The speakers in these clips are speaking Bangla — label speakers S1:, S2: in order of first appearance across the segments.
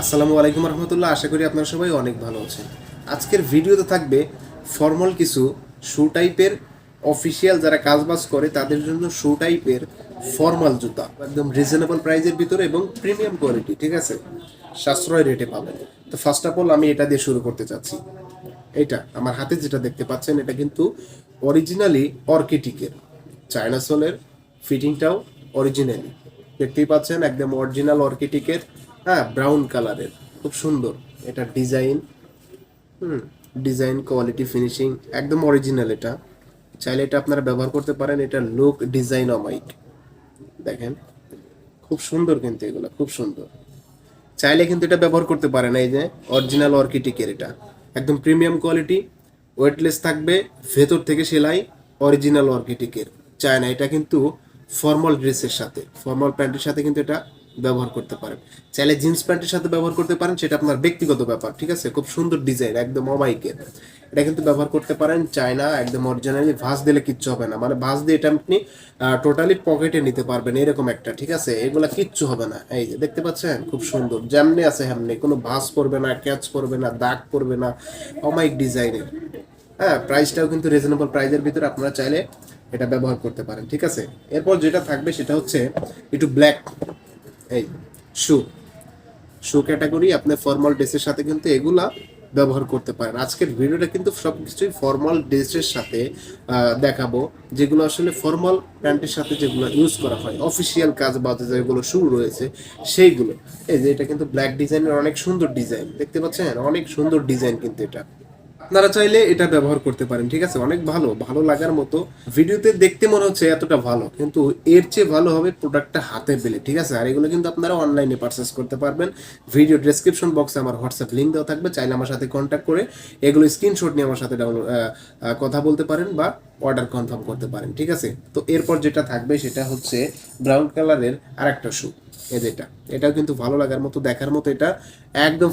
S1: আসসালামু আলাইকুম রহমতুল্লাহ। আশা করি আপনারা সবাই অনেক ভালো আছেন। আজকের ভিডিওতে থাকবে ফর্মাল কিছু শু টাইপের, অফিসিয়াল যারা কাজবাজ করে তাদের জন্য শু টাইপের ফর্মাল জুতা, একদম রিজনেবল প্রাইজের ভিতরে এবং প্রিমিয়াম কোয়ালিটি, ঠিক আছে, সাশ্রয় রেটে পাবেন। তো ফার্স্ট অফ অল আমি এটা দিয়ে শুরু করতে চাচ্ছি। এটা আমার হাতে যেটা দেখতে পাচ্ছেন, এটা কিন্তু অরিজিনালি অর্কিটিকের, চায়না সোলের, ফিটিংটাও অরিজিনালি দেখতেই পাচ্ছেন, একদম অরিজিনাল অর্কিটিকের। হ্যাঁ, ব্রাউন কালারের, খুব সুন্দর এটা ডিজাইন। ডিজাইন, কোয়ালিটি, ফিনিশিং একদম অরিজিনাল। এটা চাইলে এটা আপনারা ব্যবহার করতে পারেন। এটা লুক, ডিজাইন অমাইক, দেখেন খুব সুন্দর, কিন্তু এগুলো খুব সুন্দর। চাইলে কিন্তু এটা ব্যবহার করতে পারেন। এই যে অরিজিনাল অর্কিটিকের, এটা একদম প্রিমিয়াম কোয়ালিটি, ওয়েটলেস থাকবে, ভেতর থেকে সেলাই, অরিজিনাল অর্কিটিকের, চায়না। এটা কিন্তু ফর্মাল ড্রেসের সাথে, ফর্মাল প্যান্টের সাথে কিন্তু এটা ব্যবহার করতে পারেন। চাইলে জিন্স প্যান্টের সাথে ব্যবহার করতে পারেন, সেটা আপনার ব্যক্তিগত ব্যাপার, ঠিক আছে। খুব সুন্দর ডিজাইন, একদম অমাইকের। এটা কিন্তু ব্যবহার করতে পারেন। চায়না, একদম অরিজিনালি, ভাঁজ দিলে কিচ্ছু হবে না, মানে ভাঁজ দিয়ে এটা আপনি টোটালি পকেটে নিতে পারবেন, এরকম একটা, ঠিক আছে। এগুলা কিচ্ছু হবে না। এই যে দেখতে পাচ্ছেন, খুব সুন্দর, যেমনি আছে হেমনি, কোনো ভাঁজ পড়বে না, ক্যাচ পড়বে না, দাগ পড়বে না, অমাইক ডিজাইনের। হ্যাঁ, প্রাইসটাও কিন্তু রিজনেবল প্রাইজের ভিতরে, আপনারা চাইলে এটা ব্যবহার করতে পারেন, ঠিক আছে। এরপর যেটা থাকবে সেটা হচ্ছে একটু ব্ল্যাক, এই শু, শু ক্যাটাগরি। আপনি ফর্মাল ড্রেসের সাথে কিন্তু এগুলা ব্যবহার করতে পারেন। আজকের ভিডিওটা কিন্তু সবকিছুই ফর্মাল ড্রেসের সাথে দেখাবো, যেগুলো আসলে ফর্মাল প্যান্টের সাথে যেগুলো ইউজ করা হয়, অফিসিয়াল কাজ বাজে যেগুলো শু রয়েছে সেইগুলো। এই যে এটা কিন্তু ব্ল্যাক ডিজাইনের, অনেক সুন্দর ডিজাইন, দেখতে পাচ্ছেন, অনেক সুন্দর ডিজাইন কিন্তু এটা। আপনারা চাইলে এটা ব্যবহার করতে পারেন, ঠিক আছে। অনেক ভালো, ভালো লাগার মতো। ভিডিওতে দেখতে মনে হচ্ছে এতটা ভালো, কিন্তু এর চেয়ে ভালো হবে প্রোডাক্টটা হাতে পেলে, ঠিক আছে। আর এগুলো কিন্তু আপনারা অনলাইনে পারচেস করতে পারবেন। ভিডিও ডেসক্রিপশন বক্সে আমার হোয়াটসঅ্যাপ লিঙ্ক দেওয়া থাকবে, চাইলে আমার সাথে কন্ট্যাক্ট করে এগুলো স্ক্রিনশট নিয়ে আমার সাথে কথা বলতে পারেন বা অর্ডার কনফার্ম করতে পারেন, ঠিক আছে। তো এরপর যেটা থাকবে সেটা হচ্ছে ব্রাউন কালারের আরেকটা শু, এই যেটা, এটাও কিন্তু ভালো লাগার মতো, দেখার মতো। এটা একদম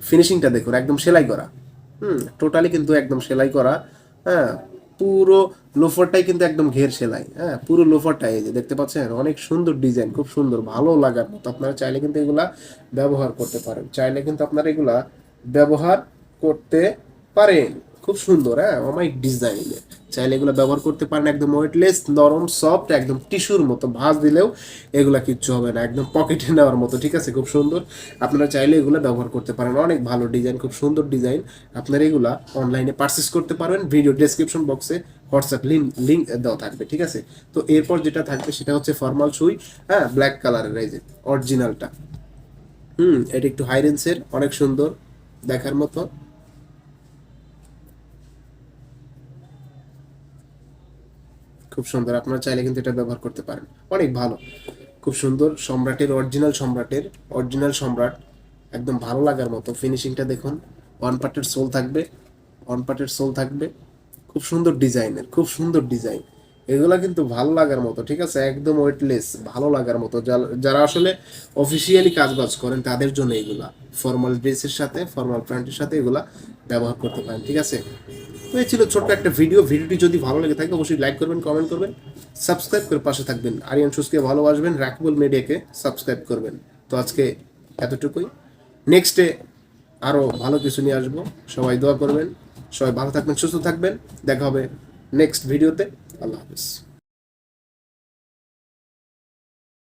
S1: ফিনিশিংটা দেখুন, একদম সেলাই করা। টোটালি কিন্তু একদম সেলাই করা। হ্যাঁ, পুরো লোফারটাই কিন্তু একদম ঘের সেলাই। হ্যাঁ, পুরো লোফারটাই, এই যে দেখতে পাচ্ছেন, অনেক সুন্দর ডিজাইন, খুব সুন্দর, ভালো লাগার মতো। আপনারা চাইলে কিন্তু এগুলা ব্যবহার করতে পারেন, চাইলে কিন্তু আপনারা এগুলা ব্যবহার করতে পারেন। খুব সুন্দর, হ্যাঁ, অমাইক ডিজাইনে। চাইলে এগুলো ব্যবহার করতে পারেন, একদম ওয়েটলেস, নরম, সফট, একদম টিস্যুর মতো, ভাঁজ দিলেও এগুলা কিচ্ছু হবে না, একদম পকেটে নেওয়ার মতো, ঠিক আছে। খুব সুন্দর, আপনারা চাইলে এগুলো ব্যবহার করতে পারেন। অনেক ভালো ডিজাইন, খুব সুন্দর ডিজাইন। আপনারা এগুলা অনলাইনে পারচেস করতে পারবেন। ভিডিও ডেসক্রিপশন বক্সে হোয়াটসঅ্যাপ লিঙ্ক দেওয়া থাকবে, ঠিক আছে। তো এরপর যেটা থাকবে সেটা হচ্ছে ফর্মাল শুই। হ্যাঁ, ব্ল্যাক কালারের, এই যে অরিজিনালটা। এটা একটু হাই রেঞ্জের, অনেক সুন্দর, দেখার মতো, খুব সুন্দর। আপনারা চাইলে কিন্তু এটা ব্যবহার করতে পারেন, অনেক ভালো, খুব সুন্দর। সম্রাটের, অরিজিনাল সম্রাটের, অরিজিনাল সম্রাট, একদম ভালো লাগার মতো। ফিনিশিংটা দেখুন, ওয়ান পার্টের সোল থাকবে, ওয়ান পার্টের সোল থাকবে, খুব সুন্দর ডিজাইনের, খুব সুন্দর ডিজাইন। এগুলা কিন্তু ভালো লাগার মতো, ঠিক আছে, একদম ওয়েটলেস, ভালো লাগার মতো। যারা আসলে অফিসিয়ালি কাজবাজ করেন তাদের জন্য এগুলা, ফর্মাল ড্রেসের সাথে, ফর্মাল প্যান্টের সাথে এগুলা ব্যবহার করতে পারেন, ঠিক আছে। তো এই ছিল ছোট্ট একটা ভিডিও। ভিডিওটি যদি ভালো লেগে থাকে অবশ্যই লাইক করবেন, কমেন্ট করবেন, সাবস্ক্রাইব করে পাশে থাকবেন। আরিয়ান শুজকে ভালোবাসবেন, রাকিবুল মিডিয়াকে সাবস্ক্রাইব করবেন। তো আজকে এতটুকুই। নেক্সটে আরও ভালো কিছু নিয়ে আসবো। সবাই দোয়া করবেন, সবাই ভালো থাকবেন, সুস্থ থাকবেন। দেখা হবে নেক্সট ভিডিওতে। আল্লাহ হাফিজ।